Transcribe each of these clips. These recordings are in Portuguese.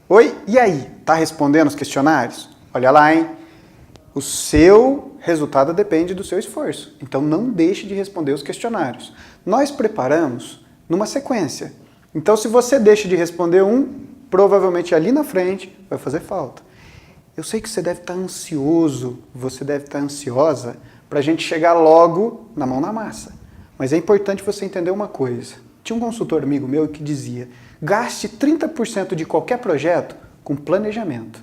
Oi, e aí? Tá respondendo os questionários? Olha lá, hein? O seu resultado depende do seu esforço. Então não deixe de responder os questionários. Nós preparamos numa sequência. Então se você deixa de responder um, provavelmente ali na frente vai fazer falta. Eu sei que você deve estar ansioso, você deve estar ansiosa para a gente chegar logo na mão na massa. Mas é importante você entender uma coisa. Tinha um consultor amigo meu que dizia: gaste 30% de qualquer projeto com planejamento.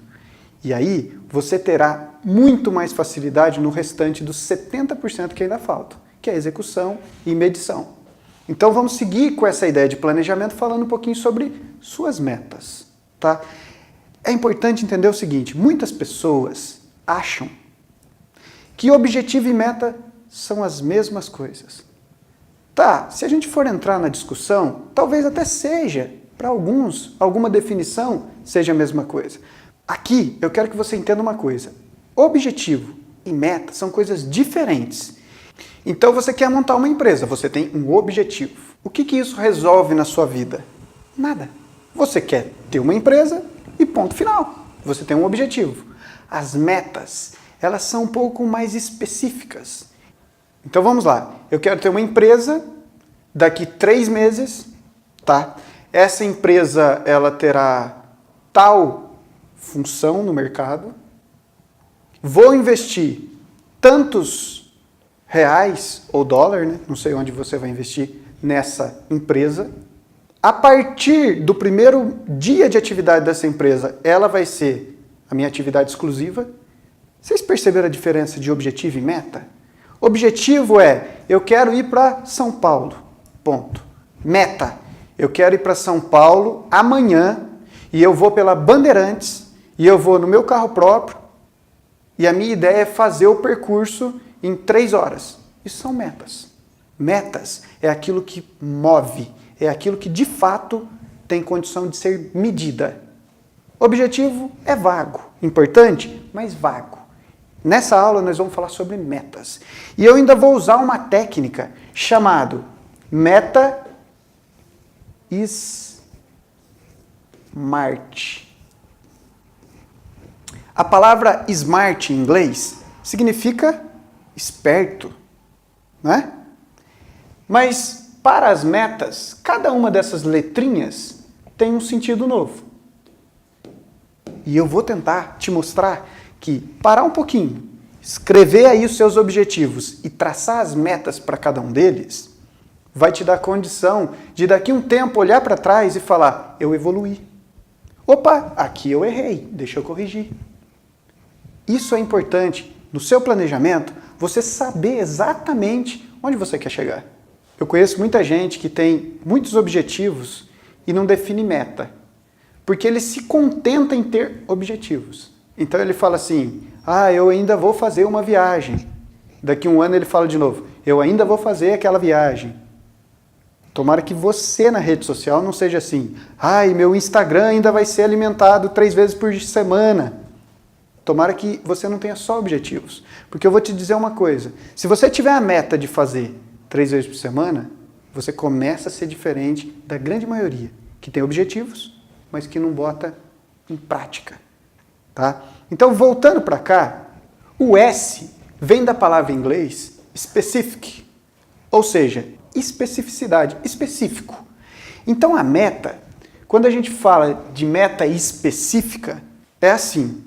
E aí você terá muito mais facilidade no restante dos 70% que ainda faltam, que é execução e medição. Então vamos seguir com essa ideia de planejamento falando um pouquinho sobre suas metas, tá? É importante entender o seguinte: muitas pessoas acham que objetivo e meta são as mesmas coisas. Tá, se a gente for entrar na discussão, talvez até seja, para alguns, alguma definição seja a mesma coisa. Aqui eu quero que você entenda uma coisa: objetivo e meta são coisas diferentes. Então você quer montar uma empresa, você tem um objetivo. O que isso resolve na sua vida? Nada. Você quer ter uma empresa e ponto final. Você tem um objetivo. As metas, elas são um pouco mais específicas. Então vamos lá. Eu quero ter uma empresa daqui 3 meses, tá? Essa empresa, ela terá tal função no mercado. Vou investir tantos reais ou dólar, né? Não sei onde você vai investir nessa empresa. A partir do primeiro dia de atividade dessa empresa, ela vai ser a minha atividade exclusiva. Vocês perceberam a diferença de objetivo e meta? Objetivo é: eu quero ir para São Paulo, ponto. Meta: eu quero ir para São Paulo amanhã e eu vou pela Bandeirantes e eu vou no meu carro próprio e a minha ideia é fazer o percurso em 3 horas. Isso são metas. Metas é aquilo que move, é aquilo que de fato tem condição de ser medida. Objetivo é vago, importante, mas vago. Nessa aula nós vamos falar sobre metas. E eu ainda vou usar uma técnica chamada Meta Smart. A palavra smart em inglês significa esperto, né? Mas para as metas, cada uma dessas letrinhas tem um sentido novo. E eu vou tentar te mostrar que parar um pouquinho, escrever aí os seus objetivos e traçar as metas para cada um deles, vai te dar condição de daqui a um tempo olhar para trás e falar: eu evoluí. Opa, aqui eu errei, deixa eu corrigir. Isso é importante no seu planejamento, você saber exatamente onde você quer chegar. Eu conheço muita gente que tem muitos objetivos e não define meta, porque ele se contenta em ter objetivos. Então ele fala assim: eu ainda vou fazer uma viagem. Daqui a um ano ele fala de novo: eu ainda vou fazer aquela viagem. Tomara que você na rede social não seja assim: meu Instagram ainda vai ser alimentado 3 vezes por semana. Tomara que você não tenha só objetivos. Porque eu vou te dizer uma coisa: se você tiver a meta de fazer 3 vezes por semana, você começa a ser diferente da grande maioria, que tem objetivos, mas que não bota em prática. Tá? Então, voltando para cá, o S vem da palavra em inglês specific, ou seja, especificidade, específico. Então, a meta, quando a gente fala de meta específica, é assim: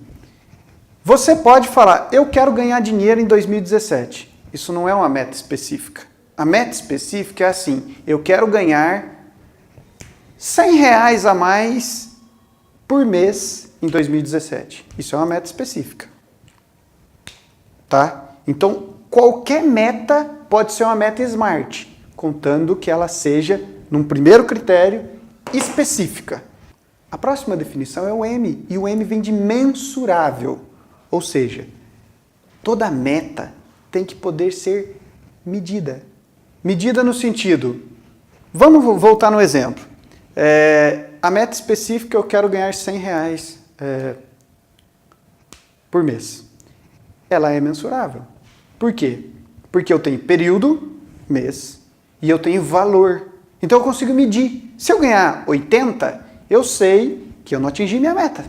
você pode falar: eu quero ganhar dinheiro em 2017. Isso não é uma meta específica. A meta específica é assim: eu quero ganhar R$100 a mais por mês em 2017. Isso é uma meta específica. Tá? Então, qualquer meta pode ser uma meta smart, contando que ela seja, num primeiro critério, específica. A próxima definição é o M, e o M vem de mensurável. Ou seja, toda meta tem que poder ser medida. Medida no sentido... Vamos voltar no exemplo. A meta específica: eu quero ganhar R$100 por mês. Ela é mensurável. Por quê? Porque eu tenho período, mês, e eu tenho valor. Então eu consigo medir. Se eu ganhar 80, eu sei que eu não atingi minha meta.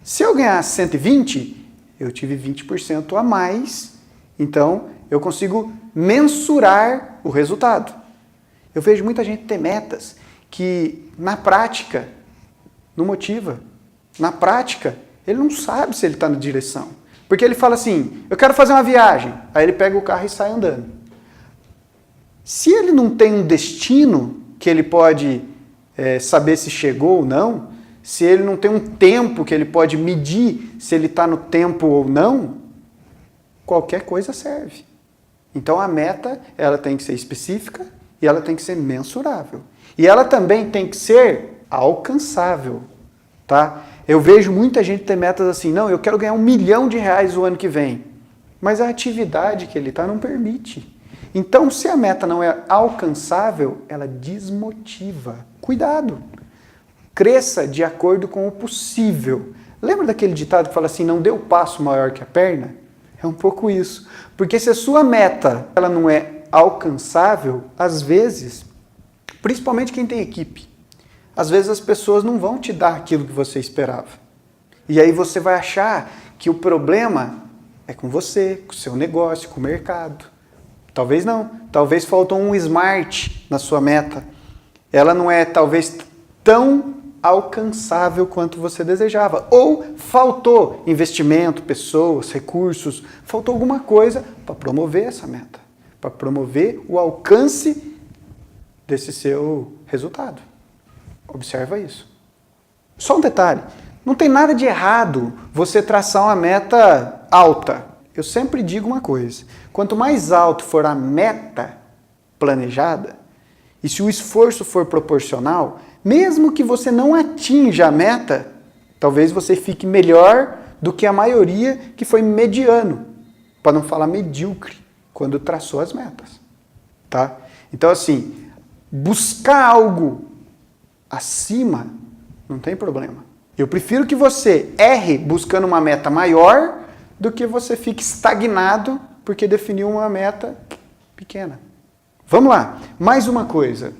Se eu ganhar 120, eu tive 20% a mais, então eu consigo mensurar o resultado. Eu vejo muita gente ter metas que, na prática, não motiva. Na prática, ele não sabe se ele está na direção. Porque ele fala assim, eu quero fazer uma viagem. Aí ele pega o carro e sai andando. Se ele não tem um destino que ele pode saber se chegou ou não, se ele não tem um tempo que ele pode medir se ele está no tempo ou não, qualquer coisa serve. Então a meta, ela tem que ser específica e ela tem que ser mensurável. E ela também tem que ser alcançável, tá? Eu vejo muita gente ter metas assim, não, eu quero ganhar R$1 milhão o ano que vem. Mas a atividade que ele está não permite. Então, se a meta não é alcançável, ela desmotiva. Cuidado! Cresça de acordo com o possível. Lembra daquele ditado que fala assim, não dê o passo maior que a perna? É um pouco isso. Porque se a sua meta ela não é alcançável, às vezes, principalmente quem tem equipe, às vezes as pessoas não vão te dar aquilo que você esperava. E aí você vai achar que o problema é com você, com o seu negócio, com o mercado. Talvez não. Talvez faltou um smart na sua meta. Ela não é talvez tão alcançável quanto você desejava. Ou faltou investimento, pessoas, recursos. Faltou alguma coisa para promover essa meta. Para promover o alcance desse seu resultado. Observa isso. Só um detalhe. Não tem nada de errado você traçar uma meta alta. Eu sempre digo uma coisa. Quanto mais alto for a meta planejada, e se o esforço for proporcional, mesmo que você não atinja a meta, talvez você fique melhor do que a maioria que foi mediano, para não falar medíocre, quando traçou as metas. Tá? Então, assim, buscar algo acima não tem problema. Eu prefiro que você erre buscando uma meta maior do que você fique estagnado porque definiu uma meta pequena. Vamos lá, mais uma coisa.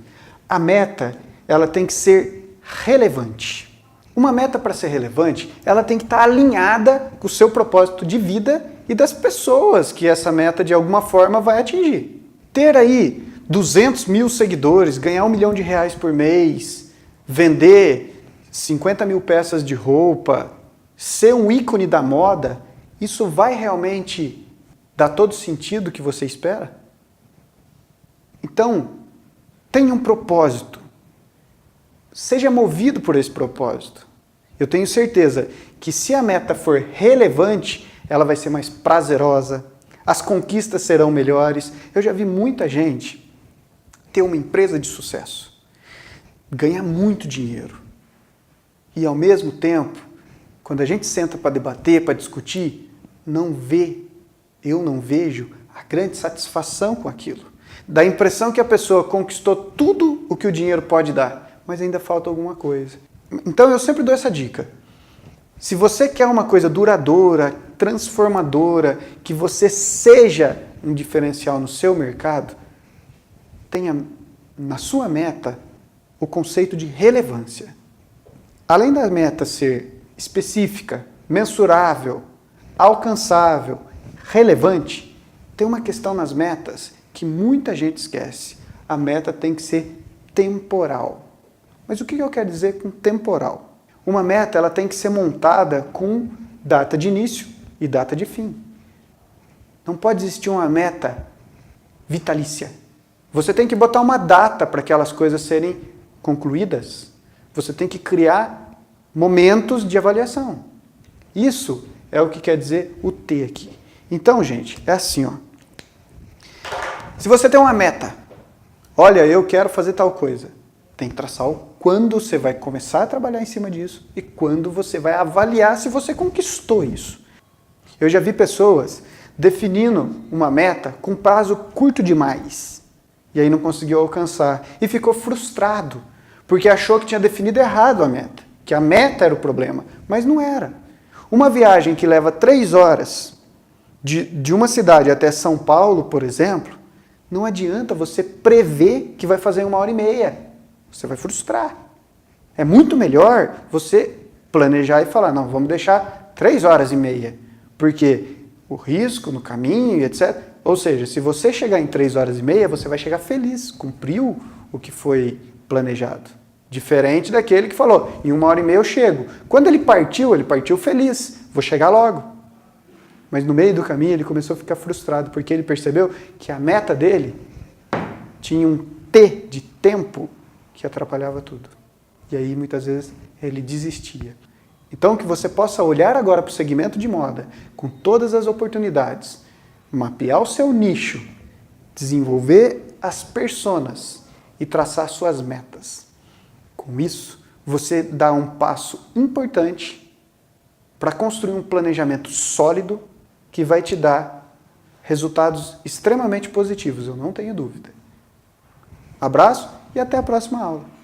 A meta, ela tem que ser relevante. Uma meta para ser relevante, ela tem que estar alinhada com o seu propósito de vida e das pessoas que essa meta de alguma forma vai atingir. Ter aí 200 mil seguidores, ganhar R$1 milhão por mês, vender 50 mil peças de roupa, ser um ícone da moda, isso vai realmente dar todo o sentido que você espera? Então, tenha um propósito. Seja movido por esse propósito. Eu tenho certeza que se a meta for relevante, ela vai ser mais prazerosa, as conquistas serão melhores. Eu já vi muita gente ter uma empresa de sucesso, ganhar muito dinheiro. E ao mesmo tempo, quando a gente senta para debater, para discutir, eu não vejo a grande satisfação com aquilo. Dá a impressão que a pessoa conquistou tudo o que o dinheiro pode dar, mas ainda falta alguma coisa. Então eu sempre dou essa dica. Se você quer uma coisa duradoura, transformadora, que você seja um diferencial no seu mercado, tenha na sua meta o conceito de relevância. Além da meta ser específica, mensurável, alcançável, relevante, tem uma questão nas metas que muita gente esquece. A meta tem que ser temporal. Mas o que eu quero dizer com temporal? Uma meta ela tem que ser montada com data de início e data de fim. Não pode existir uma meta vitalícia. Você tem que botar uma data para aquelas coisas serem concluídas. Você tem que criar momentos de avaliação. Isso é o que quer dizer o T aqui. Então, gente, é assim, ó. Se você tem uma meta, olha, eu quero fazer tal coisa, tem que traçar o quando você vai começar a trabalhar em cima disso e quando você vai avaliar se você conquistou isso. Eu já vi pessoas definindo uma meta com prazo curto demais e aí não conseguiu alcançar e ficou frustrado porque achou que tinha definido errado a meta, que a meta era o problema, mas não era. Uma viagem que leva 3 horas de uma cidade até São Paulo, por exemplo, não adianta você prever que vai fazer em 1h30. Você vai frustrar. É muito melhor você planejar e falar, não, vamos deixar 3h30, porque o risco no caminho, etc. Ou seja, se você chegar em 3h30, você vai chegar feliz, cumpriu o que foi planejado. Diferente daquele que falou, em 1h30 eu chego. Quando ele partiu feliz, vou chegar logo. Mas no meio do caminho ele começou a ficar frustrado, porque ele percebeu que a meta dele tinha um T de tempo que atrapalhava tudo. E aí muitas vezes ele desistia. Então que você possa olhar agora para o segmento de moda, com todas as oportunidades, mapear o seu nicho, desenvolver as personas e traçar suas metas. Com isso, você dá um passo importante para construir um planejamento sólido que vai te dar resultados extremamente positivos, eu não tenho dúvida. Abraço e até a próxima aula.